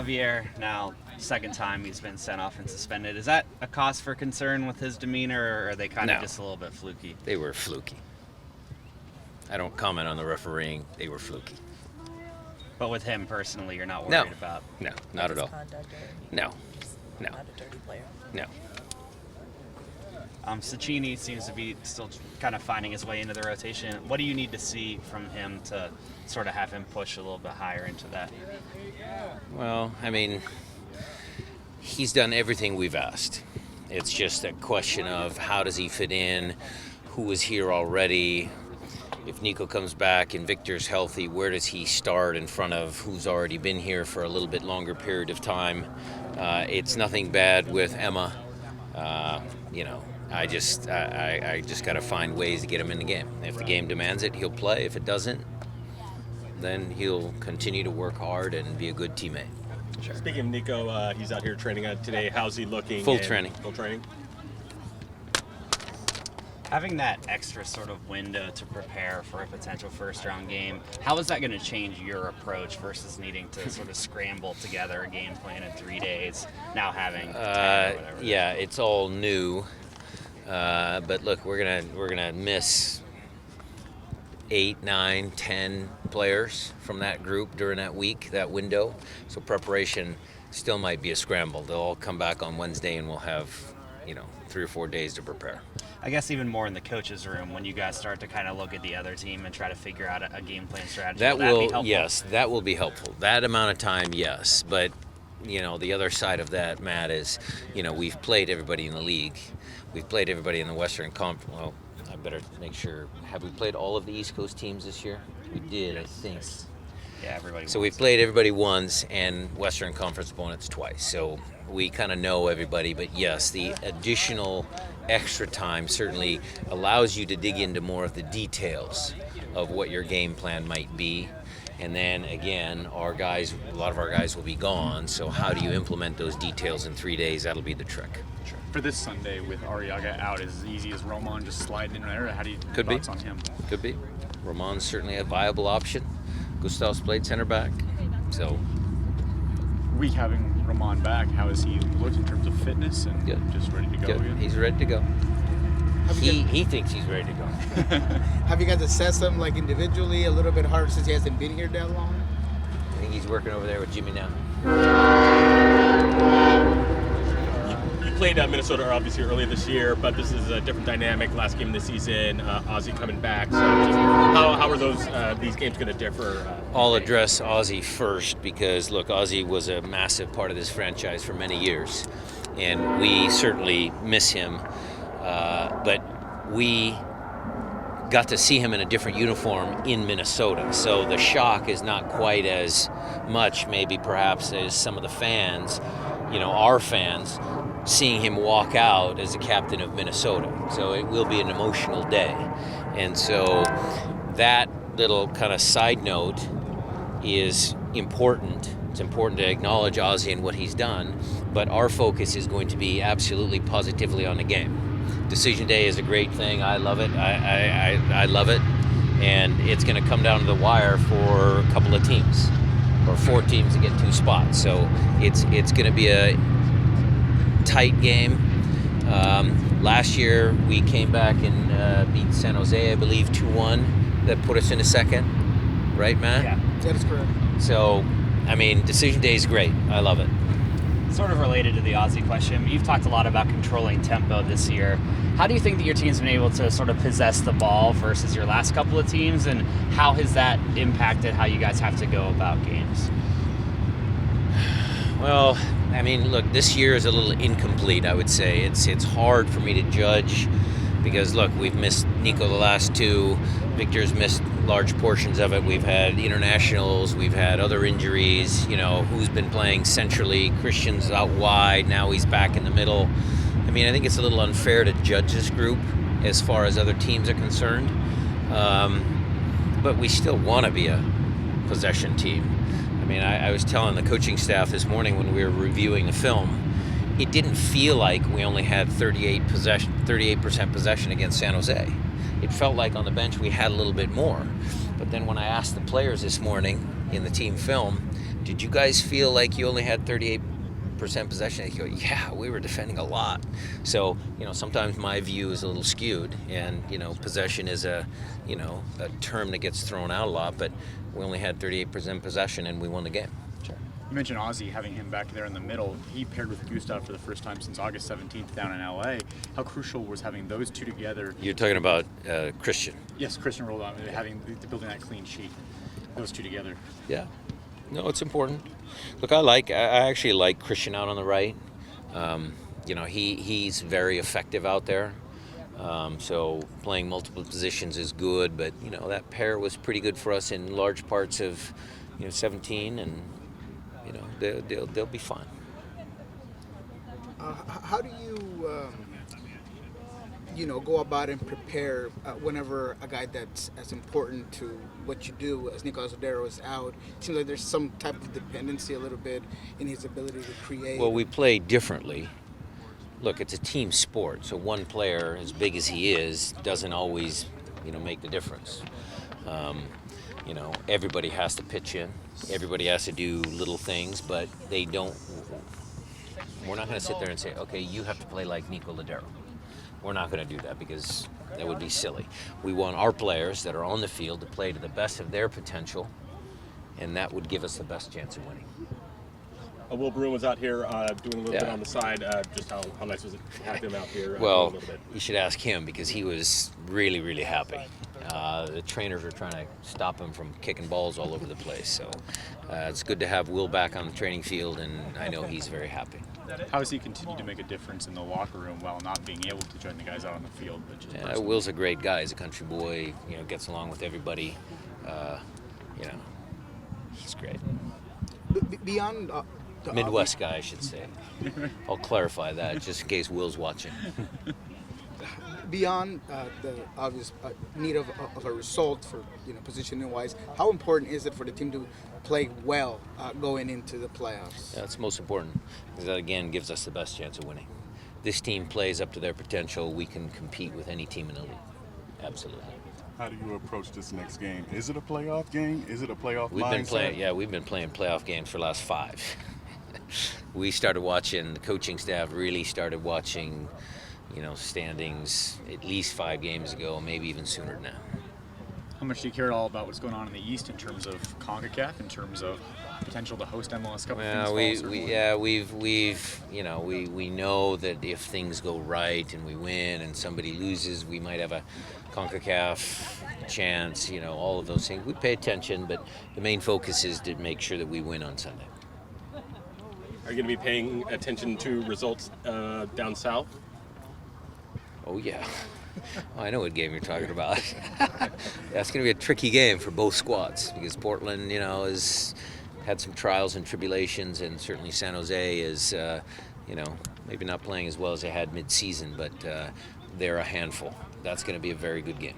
Javier, now second time he's been sent off and suspended. Is that a cause for concern with his demeanor, or are they kind of just a little bit fluky? They were fluky. I don't comment on the refereeing. They were fluky. But with him personally, you're not worried about? No, not at all. No. Not a dirty player. No. Cecchini seems to be still kind of finding his way into the rotation. What do you need to see from him to sort of have him push a little bit higher into that? Well, I mean, he's done everything we've asked. It's just a question of how does he fit in, who is here already. If Nico comes back and Victor's healthy, where does he start in front of who's already been here for a little bit longer period of time? It's nothing bad with Emma. I just got to find ways to get him in the game. If the game demands it, he'll play. If it doesn't, then he'll continue to work hard and be a good teammate. Sure. Speaking of Nico, he's out here training today. How's he looking? Full training. Having that extra sort of window to prepare for a potential first-round game, how is that going to change your approach versus needing to sort of scramble together a game plan in 3 days, now having 10 or whatever? Yeah, it's all new. But look, we're gonna miss 8, 9, 10 players from that group during that week, that window. So preparation still might be a scramble. They'll all come back on Wednesday, and we'll have 3 or 4 days to prepare. I guess even more in the coaches' room when you guys start to kind of look at the other team and try to figure out a game plan strategy. That will be helpful? Yes, that will be helpful. That amount of time, yes. But the other side of that, Matt, is we've played everybody in the league. We've played everybody in the Western Conference. Well, I better make sure. Have we played all of the East Coast teams this year? We did, I think. Yeah, everybody. So we've played everybody once and Western Conference opponents twice. So we kind of know everybody. But yes, the additional extra time certainly allows you to dig into more of the details of what your game plan might be. And then again, a lot of our guys will be gone. So how do you implement those details in 3 days? That'll be the trick. Sure. For this Sunday with Arriaga out, is it as easy as Roman just sliding in there? Or how do you thoughts on him? Could be. Roman's certainly a viable option. Gustav's played center back. So We having Roman back, how has he looked in terms of fitness and just ready to go good. again? He's ready to go. He thinks he's ready to go. Have you guys assessed him individually a little bit hard since he hasn't been here that long? I think he's working over there with Jimmy now. You played Minnesota obviously earlier this year, but this is a different dynamic. Last game of the season, Ozzie coming back. So just how are these games going to differ? I'll address Ozzie first because, look, Ozzie was a massive part of this franchise for many years, and we certainly miss him. But we got to see him in a different uniform in Minnesota, so the shock is not quite as much, maybe perhaps, as some of the fans, our fans, seeing him walk out as the captain of Minnesota. So it will be an emotional day. And so that little kind of side note is important. It's important to acknowledge Ozzie and what he's done, but our focus is going to be absolutely positively on the game. Decision day is a great thing. I love it. I love it. And it's going to come down to the wire for a couple of teams, or 4 teams to get 2 spots. So it's going to be a tight game. Last year we came back and beat San Jose, I believe, 2-1. That put us in a second. Right, Matt? Yeah. That is correct. So, decision day is great. I love it. Sort of related to the Ozzie question, you've talked a lot about controlling tempo this year. How do you think that your team's been able to sort of possess the ball versus your last couple of teams, and how has that impacted how you guys have to go about games? Well, look, this year is a little incomplete, I would say. It's hard for me to judge because, look, we've missed Nico the last 2. Victor's missed large portions of it. We've had internationals. We've had other injuries. Who's been playing centrally. Christian's out wide. Now he's back in the middle. I think it's a little unfair to judge this group as far as other teams are concerned. But we still want to be a possession team. I was telling the coaching staff this morning when we were reviewing the film, it didn't feel like we only had 38% possession against San Jose. It felt like on the bench we had a little bit more. But then when I asked the players this morning in the team film, did you guys feel like you only had 38% possession? They go, yeah, we were defending a lot. So, sometimes my view is a little skewed, and, possession is a term that gets thrown out a lot, but we only had 38% possession and we won the game. You mentioned Ozzie, having him back there in the middle. He paired with Gustav for the first time since August 17th down in LA. How crucial was having those two together? You're talking about Christian. Yes, Christian rolled on, building that clean sheet. Those two together. Yeah. No, it's important. Look, I actually like Christian out on the right. He's very effective out there. So playing multiple positions is good, but that pair was pretty good for us in large parts of 17, and they'll be fine. How do you go about and prepare whenever a guy that's as important to what you do as Nico Azudero is out? It seems like there's some type of dependency a little bit in his ability to create. Well, we play differently. Look, it's a team sport, so one player, as big as he is, doesn't always, make the difference. Everybody has to pitch in. Everybody has to do little things, but they don't. We're not going to sit there and say, okay, you have to play like Nico Ladero. We're not going to do that because that would be silly. We want our players that are on the field to play to the best of their potential, and that would give us the best chance of winning. Will Bruin was out here doing a little bit on the side. Just how nice was it to have him out here? Well, a little bit? You should ask him because he was really, really happy. The trainers were trying to stop him from kicking balls all over the place. So it's good to have Will back on the training field, and I know he's very happy. How has he continued to make a difference in the locker room while not being able to join the guys out on the field? Will's a great guy. He's a country boy. Gets along with everybody. He's great. Beyond Midwest guy, I should say. I'll clarify that just in case Will's watching. Beyond the obvious need of a result for positioning wise, how important is it for the team to play well going into the playoffs? That's most important because that again gives us the best chance of winning. This team plays up to their potential. We can compete with any team in the league. Absolutely. How do you approach this next game? Is it a playoff game? Is it a playoff We've mindset? been playing playoff games for the last 5. We started watching, the coaching staff really started watching, standings at least 5 games ago, maybe even sooner now. How much do you care at all about what's going on in the East in terms of CONCACAF, in terms of potential to host MLS Cup? Well, we know that if things go right and we win and somebody loses, we might have a CONCACAF chance, all of those things. We pay attention, but the main focus is to make sure that we win on Sunday. Are you going to be paying attention to results down south? Oh, yeah. I know what game you're talking about. That's going to be a tricky game for both squads because Portland, has had some trials and tribulations, and certainly San Jose is, maybe not playing as well as they had mid-season, but they're a handful. That's going to be a very good game.